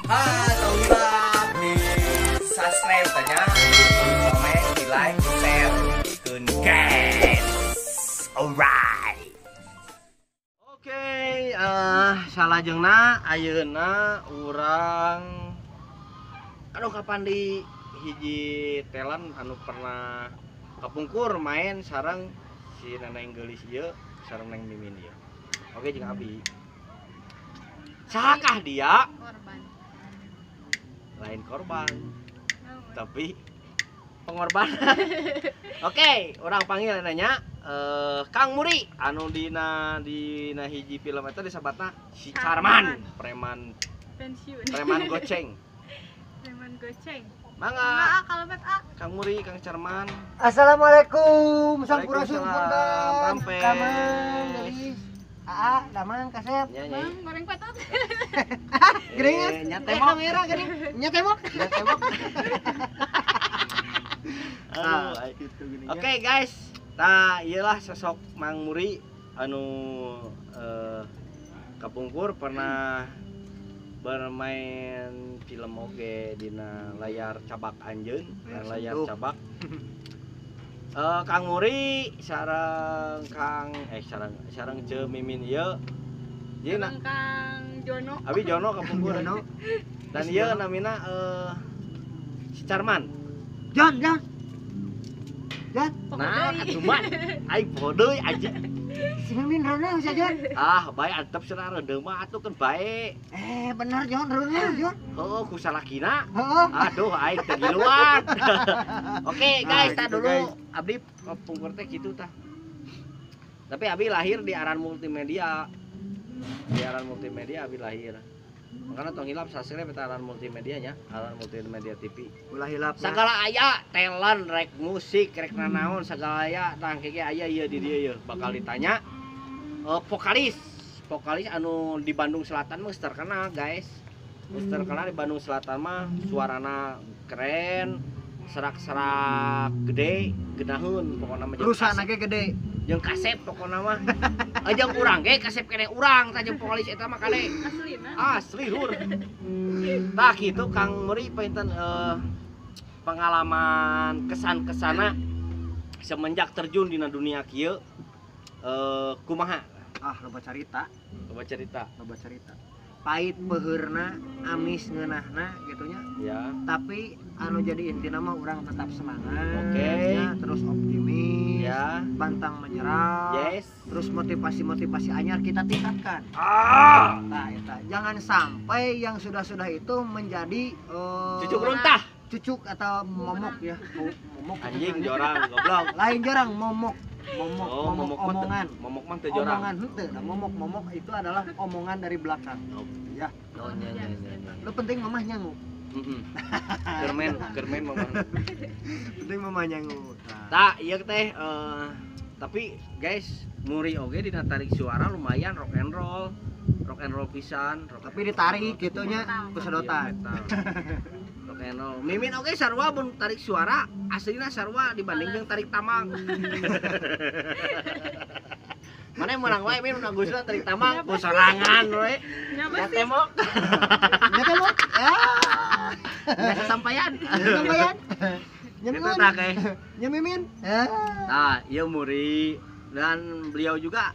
Halo hilap di subscribe tanya, di komen, di like, di share, kun guys. Alright. Oke, salajengna ayeuna urang anu kapan di hiji telan anu pernah kapungkur main sareng si Neneng Geulis ieu sareng Neng Mimin ieu. Oke jeung abi. Sahakah dia? Korban. Lain korban, tapi pengorbanan. Oke, orang panggil nanya Kang Muri anu dina hiji film eta disebutna si Charman, preman Pensiun. preman goceng. Preman goceng. Mangga Kalau bet A. Kang Muri, Kang Charman. Assalamualaikum, sampura Waalaikumsalam, sumpun Rampes. Kamang, Gelis, Aa, Damang, Kasep. Nyanyi. Bang, goreng patat. Geringan, nyatemok. kamera gering, nyatemok. Nyatemok. Ah, Oke guys, nah iyalah sosok Mang Muri anu kapungkur pernah bermain film oge dina layar cabak anjeun dan layar sentuh. cabak. Kang Muri sareng sareng Ce Mimin ieu. Ieu na Kang Jono. abi Jono kapungkur. Jono. Dan ieu namina si Charman. Jon. Nah, cuman ai bodoh aja. Si Mimin Rono si Jon. Ah, bae antep cenah reudeuh mah atuh kan bae. Bener Jon, Rono Jon. Heuh, ku salakina. Heeh. Aduh, aing teu giluan. Oke, guys, Nah, tah gitu, dulu guys. abdi pungkur teh kitu tah. Tapi abi lahir di Aran Multimedia. Di Aran Multimedia abi lahir. Makanya tong hilap subscribe eta Aran Multimedia nya, Aran Multimedia TV. Ulah hilap. Sagala aya talent rek musik rek nanaon sagala aya tang keke aya ieu di dieu ieu bakal ditanya vokalis anu di Bandung Selatan mah terkenal guys. Terkenal di Bandung Selatan mah suarana keren, serak-serak gede, gedaheun pokona mah Rusana ge gede. jeung kasep pokona mah. Jeung urang ge kasep kene urang tah jeung vokalis eta mah kade. Aslina. Asli lur. Tah kitu Kang Muri painten pengalaman kesan-kesana semenjak terjun dina dunia kieu kumaha? Loba carita. Coba cerita. Pahit peheurna, amis ngeunahna gitu nya. Ya. Tapi anu jadi intina mah urang tetap semangat. Oke. Ya, terus optimis. Ya. Pantang menyerah. Yes. Terus motivasi anyar kita tingkatkan. Nah, eta. Jangan sampai yang sudah-sudah itu menjadi Cucuk runtah. cucuk atau momok ya. Momok Anjing jorang goblok. lain jarang momok Momok mah omongan. Momok mah teu jorang. Omongan henteu. Nah, momok itu adalah omongan dari belakang. Oh. Ya, Oh nya. lu penting mamah nyangu. Heeh. Kermen mamah. Penting mamah nyangu. Nah, Tah ieu teh tapi guys, Muri oge dina tarik suara lumayan rock and roll pisan. tapi ditarik gitunya ku sedotan. Rock and roll. Mimin oge sarua mun tarik suara aslina sarua dibanding jeung tarik tamang. Mana menang wae min Agusna tarik tamang ku sorangan we. Nyapa Ya sih? temok. Nyatemok. Ya. Ya sampaian. Sampaian. Itu tah guys. Nya Mimin. Ya. Nah, ieu Muri dan beliau juga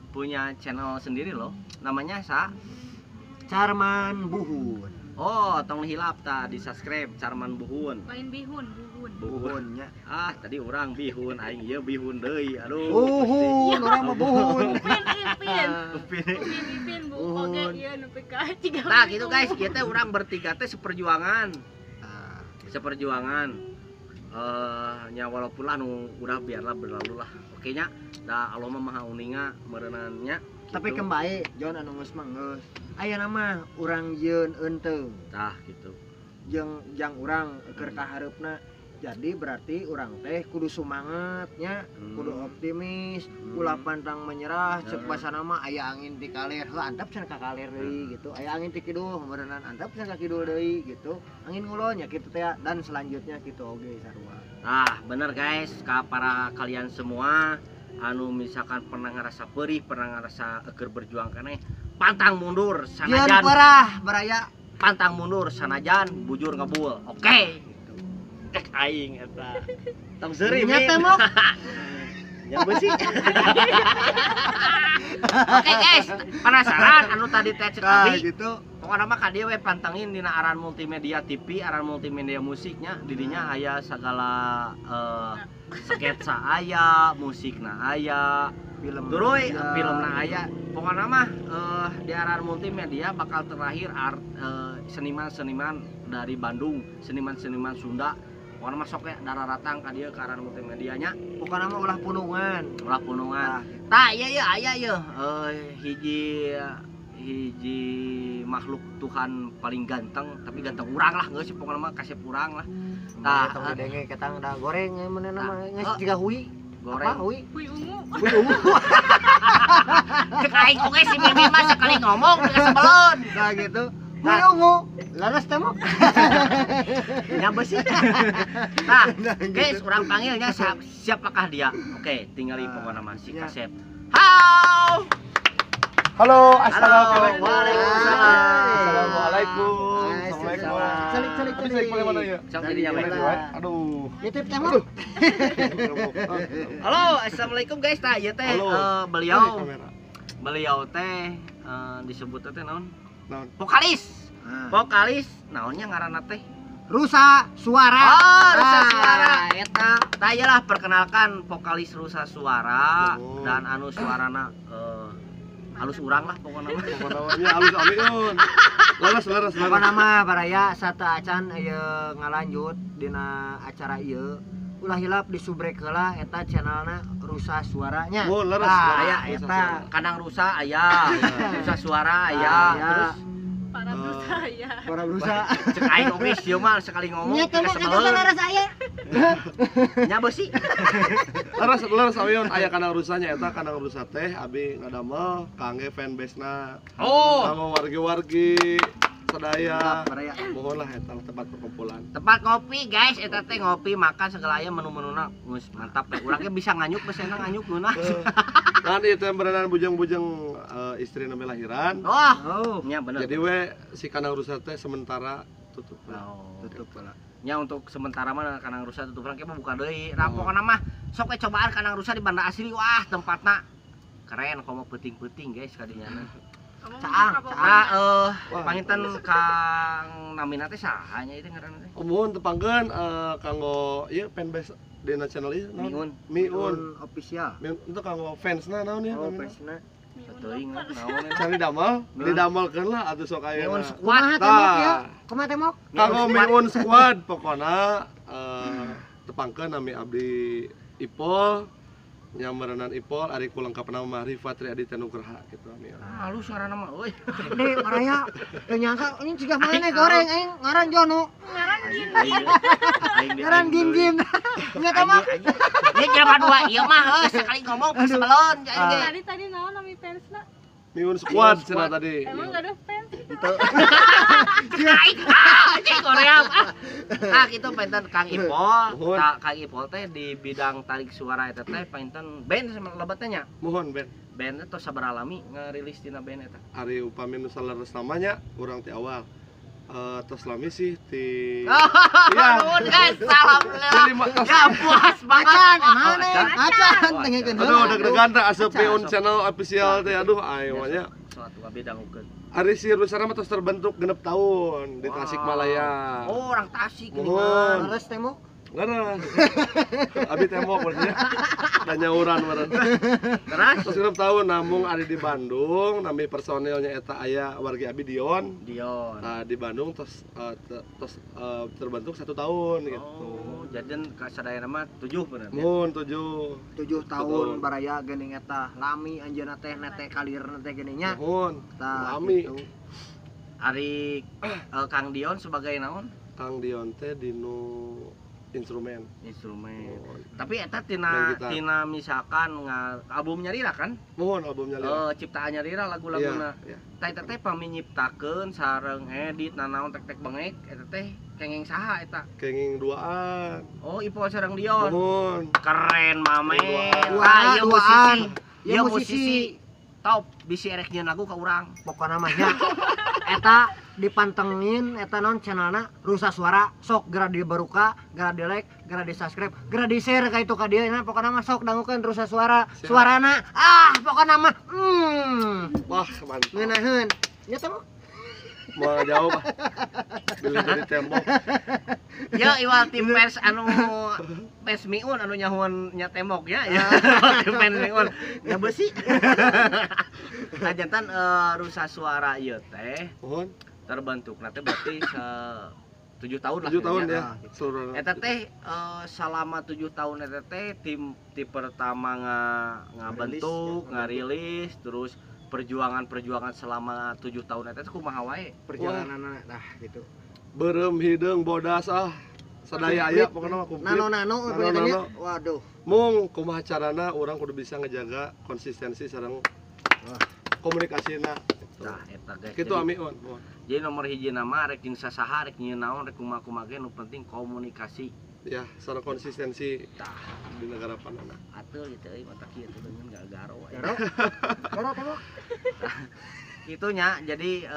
punya channel sendiri loh. Namanya Charman Buhun. Oh, tong hilap tah di-subscribe Charman Buhun. Lain bihun. Buhunnya. Ah, tadi orang bihun, aing ieu bihun deui. Aduh. Buhun, orang mah buhun. Ipin bu oge ieu nu PK ciga. Nah, gitu guys, ieu teh urang bertiga teh seperjuangan. Seperjuangan. Nya walaupun lah nu udah biarlah berlalu lah. Oke nya. Da Allah mah maha uninga meureunannya. Tapi kembali Jon anu geus mah geus. Aya nama urang yeun eunteu. Tah gitu. Jeung urang keur ka hareupna. Jadi berarti urang teh kudu semangatnya, kudu optimis, ulah pantang menyerah, ceuk basana mah aya angin ti kaler. Heuh antep cenah ka kaler deui gitu. Aya angin ti kidul, meureunana antep cenah ka kidul deui gitu. Angin ngulon nya kitu teh dan selanjutnya kitu oge sarua. Nah, bener guys, ka para kalian semua anu misalkan pernah ngerasa perih, pernah ngerasa eger berjuang keneh, pantang mundur Jangan sanajan parah baraya pantang mundur sanajan bujur ngebul. Oke. Cek aing eta. Tong seuri Nya teh mok. yang besi. Oke guys, penasaran anu tadi teh cek abi. Gitu. Pokokna mah ka dieu we pantengin dina aran multimedia TV, aran multimedia musiknya, didinya aya segala sketsa aya, musikna aya, Film. turuy filmna aya. Pokokna mah di aran multimedia bakal terakhir seniman-seniman dari Bandung, seniman-seniman Sunda. Pokokna mah sok we dararatang ka dieu ka aran multimedianya. Pokoknya mah ulah punungan. Ulah punungan. Tah ieu aya ieu hiji makhluk Tuhan paling ganteng, tapi ganteng urang lah geus pokona mah kasep urang lah. Tah tong denge ketang da goreng mana nama geus jiga hui. Goreng. Apa hui? Hui ungu. Hui ungu. Cek aing oge si Mimin mah sekali ngomong geus sebelon. Nah gitu. Hui ungu. Laras teh mok. Nya besi. Nah, guys, urang panggilnya siapakah dia? Oke, tinggali pokona mah si kasep. Halo. Halo, assalamualaikum. Waalaikumsalam. Assalamualaikum. Assalamualaikum. Celik. Bisa ikut mana ya? Sok didinya we. Aduh. Nitip teh mok. Halo, assalamualaikum guys. Tah ieu teh Halo. beliau teh disebut teh naon? Naon? Vokalis. Vokalis naonnya ngaranna teh? Rusa suara. Oh, Rusa Suara eta. Tah iyalah perkenalkan vokalis Rusa Suara Oh. dan anu suarana halus urang lah pokokna mah. Pokoknya halus amiun. Laras. Pokona mah baraya sata acan aya ngalanjut dina acara ieu. Ulah hilap disubrek heula eta channelna Rusa Suaranya. Oh, laras. Aya Rusa eta Kandang Rusa aya, Rusa Suara aya, terus Para berusaha ya. Para Rusa. cek aing oge sieu mah sekali ngomong Nya teh mok eta laras aya. nya beusi. Laras amiun aya kandang rusanya eta kandang rusa teh abi ngadamel kangge fanbase-na. Oh, Kanggo wargi-wargi sadaya. Baraya. Mohon lah eta tempat perkumpulan. tempat ngopi guys, eta teh ngopi makan segala aya menu-menuna geus mantap teh. Urang ge bisa nganyuk geus enak nganyuk geunah. Kan itu yang berenang bujang-bujang istri namanya lahiran. Wah, Oh, nya bener. Jadi we si kandang rusa teh sementara tutup. Oh. tutup heula. Nya untuk sementara mah Kandang Rusa tutup urang buka deui. Nah, pokona mah sok we cobaan Kandang Rusa di Banda Asri. Wah, tempatna keren komo peuting-peuting guys kadinya. Caang, Panginten Kang Namina teh saha nya itu ngaranna teh? Umuhun tepangkeun kanggo ieu fanbase di channel ieu naon? Miun. Official. Miun itu kanggo fansna naon ya? Oh, namina? pesna. Teuing naon Cari didamelkeun lah atuh sok aya. Miun na. squad. Kumaha teh mok ya? Kumaha teh mok? Kanggo Miun squad pokona tepangkeun nami abdi Ipol nyamaranan Ipol ari kulengkap nama mah Rifatri Aditya Nugraha gitu ami. Halus ngaranna mah euy. Deh, baraya. Teu nyangka ini juga mana goreng aing ngaran Jono. Ngaran Gim. Nya teh mok. Ieu jelema dua ieu mah sekali ngomong sebelon aing ge. Tadi naon nami fansna? Miun squad cenah tadi. Emang gak ada fans? Aing anjing Korea. Kitu painten Kang Ipol. Tah Kang Ipol teh di bidang tarik suara eta teh painten band sama lebat teh nya. Mohon Ben. Band eta sabar alami ngarilis dina band eta. Ari upami nu salares namanya urang ti awal. Tos lami sih ti Nuhun guys, alhamdulillah. Ya puas banget. Mana? Acan tengekeun. Aduh deg-degan teh asup Miun channel official teh aduh ayo nya. Suatu abi dangukeun. Ari si Rusana mah tos terbentuk 6 tahun di Tasikmalaya. Oh, orang Tasik ini Mohon. mah. Laras teh mok. Ngaran. Abi tembok maksudnya. Dan nyauran meureun. Terus Tos 6 tahun namung ari di Bandung, nami personilnya eta aya wargi abi Dion. Dion. Nah, di Bandung tos terbentuk 1 tahun gitu. Oh, jadian ka sadayana mah 7 bener. Mun 7. 7 tahun baraya geuning eta lami anjeunna teh nete kalirna teh geuning nya. Mun. Tah, Lami. gitu. Ari Kang Dion sebagai naon? Kang Dion teh dinu instrumen. Instrumen. Mohon. Tapi eta Main tina gitar. tina misalkan albumnya Rira kan? Mohon albumnya lihat. Ciptaannya Rira lagu-laguna. Iya. Tah eta teh pami nyiptakeun sareng edit nanaon tek-tek bengek eta teh kenging saha eta? Kenging duaan. Oh, Ipol sareng Dion. Mohon. Keren mamen. Duaan, Ieu duaan. musisi. Ieu Ieu musisi. musisi. Top bisi erek nyeun lagu ka urang. Pokona mah nya eta dipantengin eta non channelna Rusa Suara, sok geura dibaruka, geura di like, geura di subscribe, geura di share ka itu ka dieu na pokona mah sok dangukeun Rusa Suara. Siap. Suarana pokona mah Wah, mantap. ngeunaheun. Nya teh Mau jauh, Pak. Pilih dari tembok. Ya iwal tim pers anu pers miun anu nyahuan nya tembok ya. Tim pers miun nya besi. Jantan Rusa Suara ieu teh Mohon. terbentukna teh berarti 7 tahun lah. 7 tahun kayaknya. ya. Seluruh. Eta teh selama 7 tahun eta teh tim pertama ngabentuk, ngarilis, terus perjuangan selama 7 tahun eta teh kumaha wae? perjalananna nah gitu. Berem hideung bodas sadaya aya pokoknya mah komplit. Nano Nano. waduh. Mung kumaha carana urang kudu bisa ngejaga konsistensi sareng komunikasina. Nah, eta guys. Kitu Jadi- amiun. Jadi nomor hiji nama rek jeung sasaha rek nyieun naon rek kumaha ge nu penting komunikasi. Ya, sareng konsistensi di negara panana. Atuh gitu euy mata kieu teh dengan enggak garo. Garo tembok. Itunya jadi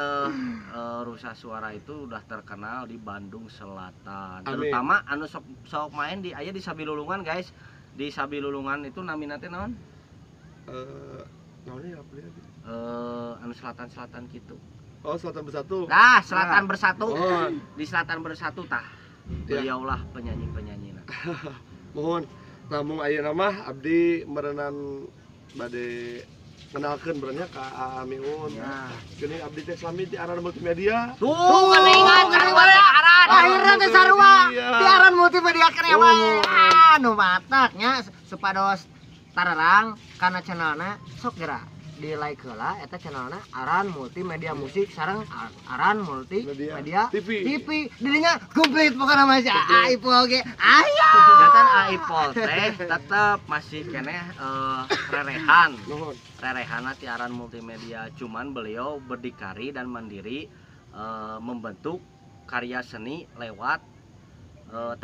Rusa Suara itu udah terkenal di Bandung Selatan. Amin. Terutama anu sok main di aya di Sabilulungan guys. Di Sabilulungan itu namina teh naon? Naonnya apa dia? Anu selatan-selatan gitu. Oh, Selatan Bersatu. Nah, Selatan Bersatu. Oh. Di Selatan Bersatu tah. Ya. Beliaulah penyanyi-penyanyina. Mohon namun ayeuna mah abdi merenan bade kenalkeun berennya ka Amiun. Nah. Geuning abdi teh sami di Aran Multimedia. Tuh, ingat kan aran. Akhirnya teh sarua Iya. di Aran Multimedia kene Oh. wae. Nu matak nya supados tararang kana channelna sok geura di like heula eta channelna Aran Multimedia Musik sareng Aran Multimedia TV. dirinya komplit pokoknya masih aipo oge aya. Jantan Aipol teh tetep masih keneh rerehan. Nuhun. Rerehana ti Aran Multimedia, cuman beliau berdikari dan mandiri membentuk karya seni lewat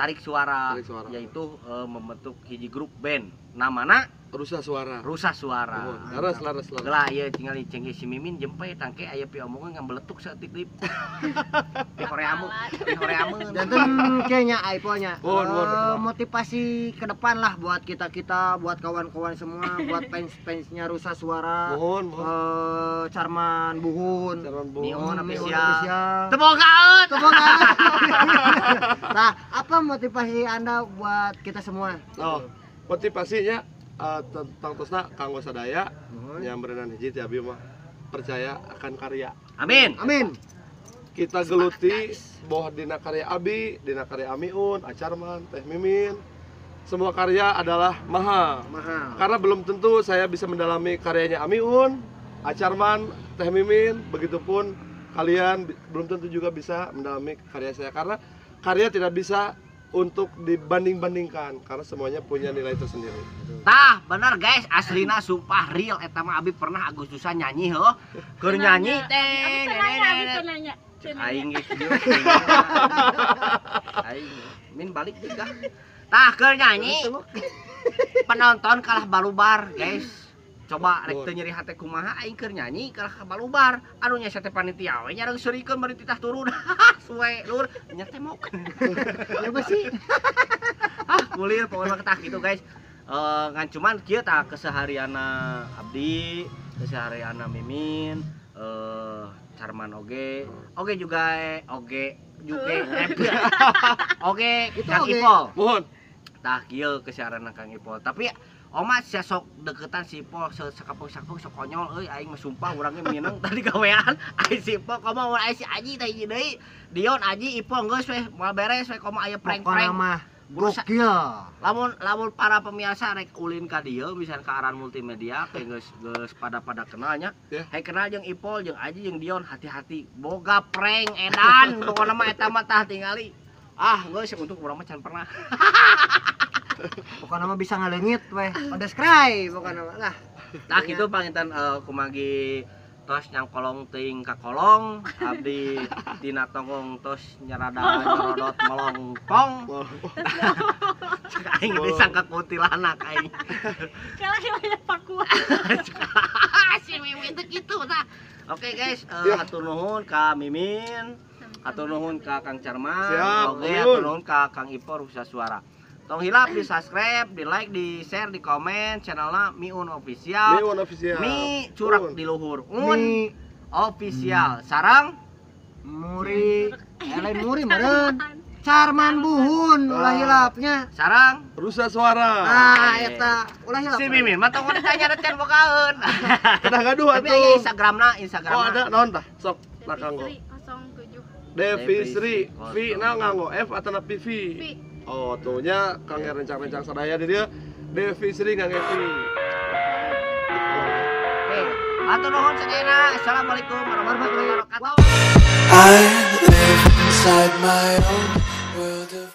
tarik suara, Tarik suara. yaitu membentuk hiji grup band namana Rusa Suara. Rusa Suara. Nuhun. Laras. Gelah ieu tinggal cengge si Mimin jempe tangke aya pi omongan ngambeletuk saeutik lip. Di horeamu, di horeamun. Janten kayaknya aiponya Mohon. motivasi ke depan lah buat kita buat kawan-kawan semua buat fansnya Rusa Suara. Mohon. Carman Buhun. Carman Miun Buhun. official. Tebogaeut. Nah, apa motivasi Anda buat kita semua? Oh, motivasinya tentang tosna kanggo sadaya yang berenang hiji ti abdi mah percaya akan karya. Amin. Amin. Kita geluti bahwa dina karya Abi, dina karya Amiun, Acarman, Teh Mimin, semua karya adalah mahal. Karena belum tentu saya bisa mendalami karyanya Amiun, Acarman, Teh Mimin, begitupun kalian belum tentu juga bisa mendalami karya saya karena karya tidak bisa untuk dibanding-bandingkan karena semuanya punya nilai tersendiri. Tah, bener guys, aslina sumpah real eta mah abi pernah Agustusan nyanyi heuh. Keur nyanyi teh. Bisa nanya. Aing geus kieu. Aing min balik deui kah. Tah keur nyanyi. Penonton kalah balubar, guys. Coba rek teu nyeri hate kumaha aing keur nyanyi kalah balubar. Anu nya teh panitia we nyareng seurikeun bari titah turun. Suwe lur nya temok. Ya besi. Kulir pokoknya ketah gitu guys. Ngan cuman kieu tah kesehariana abdi, kesehariana Mimin, Carman oge juga oge Kang oge. Ipol. Mohon. Tah kieu kesehariana Kang Ipol. Tapi Oma sia sok deketan si Ipol sakapung-sakapung sok konyol euy aing mah sumpah urang ge mineng tadi gawean aing si Ipol komo mun aya si Aji teh ieu deui. Dion Aji Ipol geus we moal beres we komo aya prank-prank. Mah gokil. Lamun para pemirsa rek ulin ka dieu misalnya ka Aran Multimedia ke geus pada kenalnya. Ya. Hai kenal jeung Ipol jeung Aji jeung Dion hati-hati boga prank edan pokona mah eta mah tah tingali. Geus untuk urang mah can pernah. Pokoknya mah bisa ngaleungit weh. Subscribe pokoknya mah lah. Nah kitu panginten kumagi tos nyang kolong teuing ka kolong abdi dina tonggong tos nyarada nyorodot melongpong. Cek aing disangka kuntilanak aing. Kalah ya pakuan. Si Mimin teh kitu tah. Oke guys, Ya. hatur nuhun ka Mimin, hatur nuhun ka Kang Carman, Siap, oke nuhun. hatur nuhun ka Kang Ipor bisa suara. Tong hilap di subscribe, di like, di share, di komen channelna Miun Official. Miun official. Mi curak Un. di luhur. Un Mi Official. Sarang muri lain muri meureun. Carman buhun ulah hilapnya. sarang Rusa suara. Ah eta ulah hilap. si Mimin mah tong ditanya da can bokaeun. Kita gaduh Tapi aya atuh. Instagramna, Oh Instagramna. ada naon tah? Sok nakanggo. Sri 07 Devi Sri, Devi V na nganggo F atau na PV? V. Oh, tuhnya Kang rencang-rencang sadaya di dia. Devi Sri ngangge V. Oke, hatur nuhun sadayana. Assalamualaikum warahmatullahi wabarakatuh. I live inside my own world of